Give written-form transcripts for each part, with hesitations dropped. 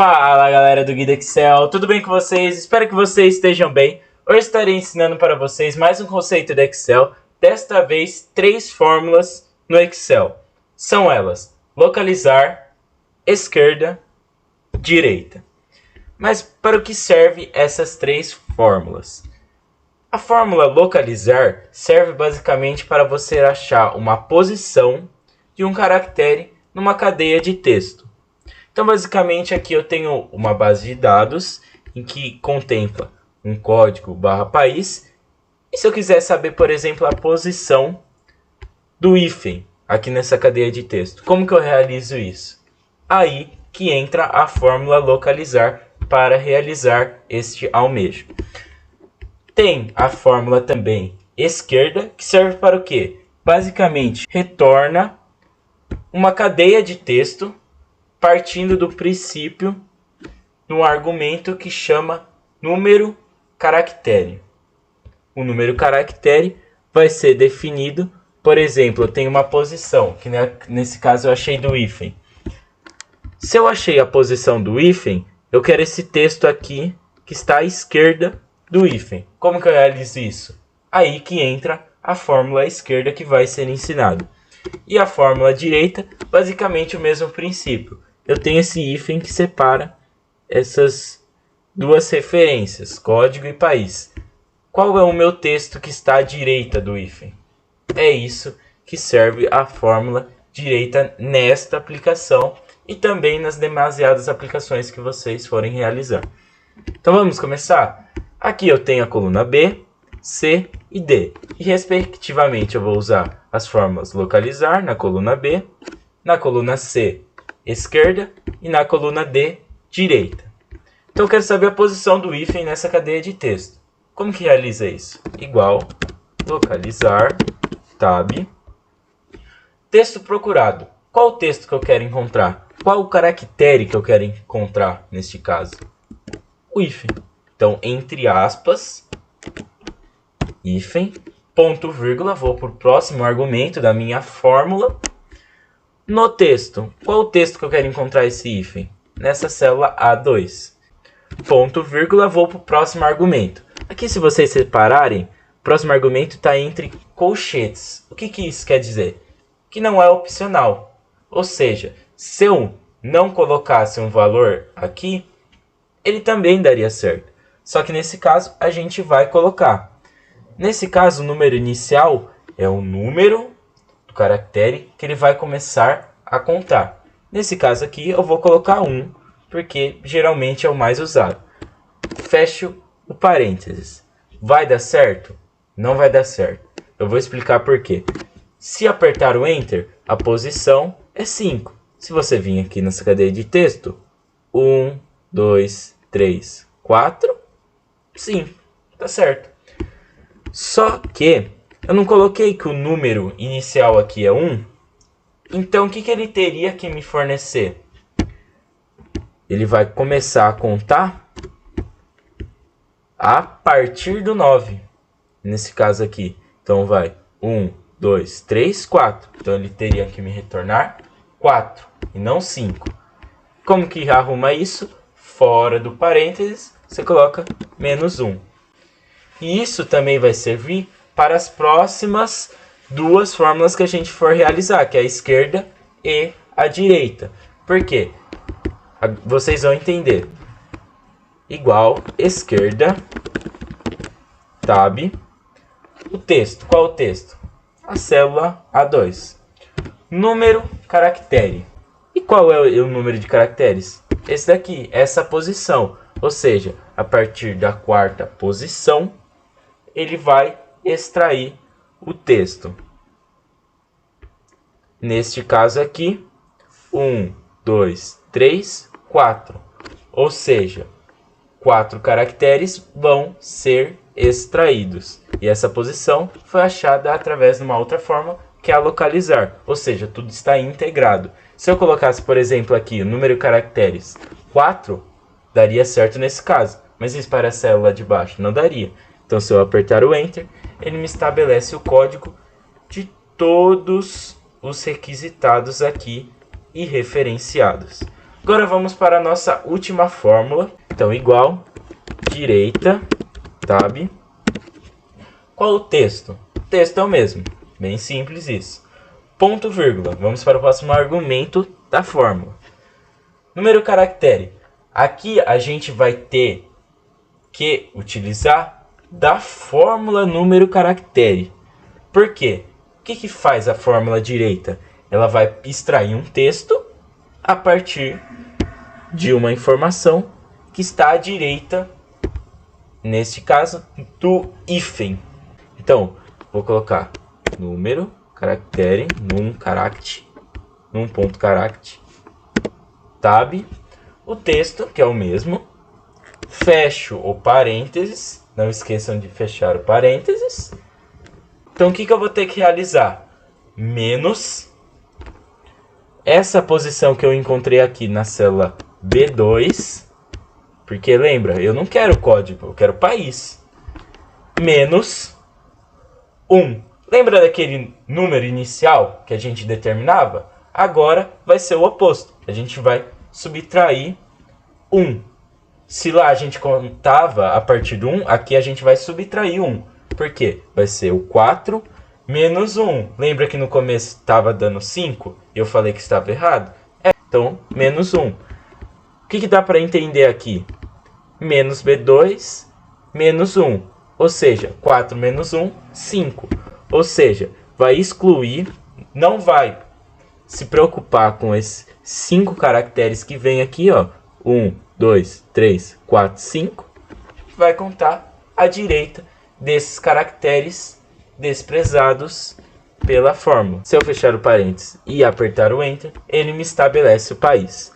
Fala galera do Guia Excel, tudo bem com vocês? Espero que vocês estejam bem. Hoje estarei ensinando para vocês mais um conceito do Excel, desta vez 3 fórmulas no Excel. São elas: localizar, esquerda, direita. Mas para o que servem essas 3 fórmulas? A fórmula localizar serve basicamente para você achar uma posição de um caractere numa cadeia de texto. Então, basicamente, aqui eu tenho uma base de dados em que contempla um código /país. E se eu quiser saber, por exemplo, a posição do hífen aqui nessa cadeia de texto, como que eu realizo isso? Aí que entra a fórmula localizar para realizar este almejo. Tem a fórmula também esquerda, que serve para o quê? Basicamente, retorna uma cadeia de texto partindo do princípio no argumento que chama número caractere. O número caractere vai ser definido, por exemplo, eu tenho uma posição, que nesse caso eu achei do hífen. Se eu achei a posição do hífen, eu quero esse texto aqui que está à esquerda do hífen. Como que eu realizo isso? Aí que entra a fórmula esquerda que vai ser ensinado. E a fórmula direita, basicamente o mesmo princípio. Eu tenho esse hífen que separa essas duas referências, código e país. Qual é o meu texto que está à direita do hífen? É isso que serve a fórmula direita nesta aplicação e também nas demasiadas aplicações que vocês forem realizar. Então vamos começar? Aqui eu tenho a coluna B, C e D. E respectivamente eu vou usar as fórmulas localizar na coluna B, na coluna C, esquerda, e na coluna D, direita. Então eu quero saber a posição do hífen nessa cadeia de texto. Como que realiza isso? Igual, localizar, tab, texto procurado. Qual o texto que eu quero encontrar? Qual o caractere que eu quero encontrar neste caso? O hífen. Então, entre aspas, hífen, ponto, vírgula, vou para o próximo argumento da minha fórmula. No texto, qual o texto que eu quero encontrar esse hífen? Nessa célula A2. Ponto, vírgula, vou para o próximo argumento. Aqui, se vocês separarem, o próximo argumento está entre colchetes. O que isso quer dizer? Que não é opcional. Ou seja, se eu não colocasse um valor aqui, ele também daria certo. Só que nesse caso, a gente vai colocar. Nesse caso, o número inicial é o número do caractere que ele vai começar a contar. Nesse caso aqui, eu vou colocar 1, porque geralmente é o mais usado. Fecho o parênteses. Vai dar certo? Não vai dar certo. Eu vou explicar por quê. Se apertar o Enter, a posição é 5. Se você vir aqui nessa cadeia de texto, 1, 2, 3, 4, 5. Tá certo. Só que eu não coloquei que o número inicial aqui é 1. Então, o que ele teria que me fornecer? Ele vai começar a contar a partir do 9. Nesse caso aqui. Então, vai 1, 2, 3, 4. Então, ele teria que me retornar 4 e não 5. Como que arruma isso? Fora do parênteses, você coloca menos 1. E isso também vai servir para as próximas duas fórmulas que a gente for realizar, que é a esquerda e a direita. Por quê? Vocês vão entender. Igual, esquerda, tab, o texto. Qual o texto? A célula A2. Número caractere. E qual é o número de caracteres? Esse daqui, essa posição. Ou seja, a partir da 4ª posição, ele vai extrair o texto. Neste caso aqui, 1, 2, 3, 4. Ou seja, 4 caracteres vão ser extraídos. E essa posição foi achada através de uma outra forma, que é a localizar. Ou seja, tudo está integrado. Se eu colocasse, por exemplo, aqui o número de caracteres 4, daria certo nesse caso. Mas isso para a célula de baixo não daria. Então, se eu apertar o Enter, ele me estabelece o código de todos os requisitados aqui e referenciados. Agora vamos para a nossa última fórmula. Então, igual, direita, tab. Qual o texto? O texto é o mesmo. Bem simples isso. Ponto, vírgula. Vamos para o próximo argumento da fórmula. Número caractere. Aqui a gente vai ter que utilizar da fórmula número caractere. Por quê? O que faz a fórmula direita? Ela vai extrair um texto a partir de uma informação que está à direita, neste caso, do hífen. Então, vou colocar número, caractere, num ponto caractere, tab, o texto, que é o mesmo, fecho o parênteses, não esqueçam de fechar o parênteses. Então, o que eu vou ter que realizar? Menos essa posição que eu encontrei aqui na célula B2, porque lembra, eu não quero código, eu quero país, menos 1. Lembra daquele número inicial que a gente determinava? Agora vai ser o oposto, a gente vai subtrair 1. Se lá a gente contava a partir do 1, aqui a gente vai subtrair 1. Por quê? Vai ser o 4 menos 1. Lembra que no começo estava dando 5? E eu falei que estava errado? Então, menos 1. O que dá para entender aqui? Menos B2, menos 1. Ou seja, 4 menos 1, 5. Ou seja, vai excluir, não vai se preocupar com esses 5 caracteres que vem aqui, ó. 1, 2, 3, 4, 5. Vai contar à direita desses caracteres desprezados pela fórmula. Se eu fechar o parênteses e apertar o Enter, ele me estabelece o país.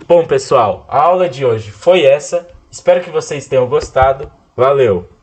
Bom, pessoal, a aula de hoje foi essa. Espero que vocês tenham gostado. Valeu!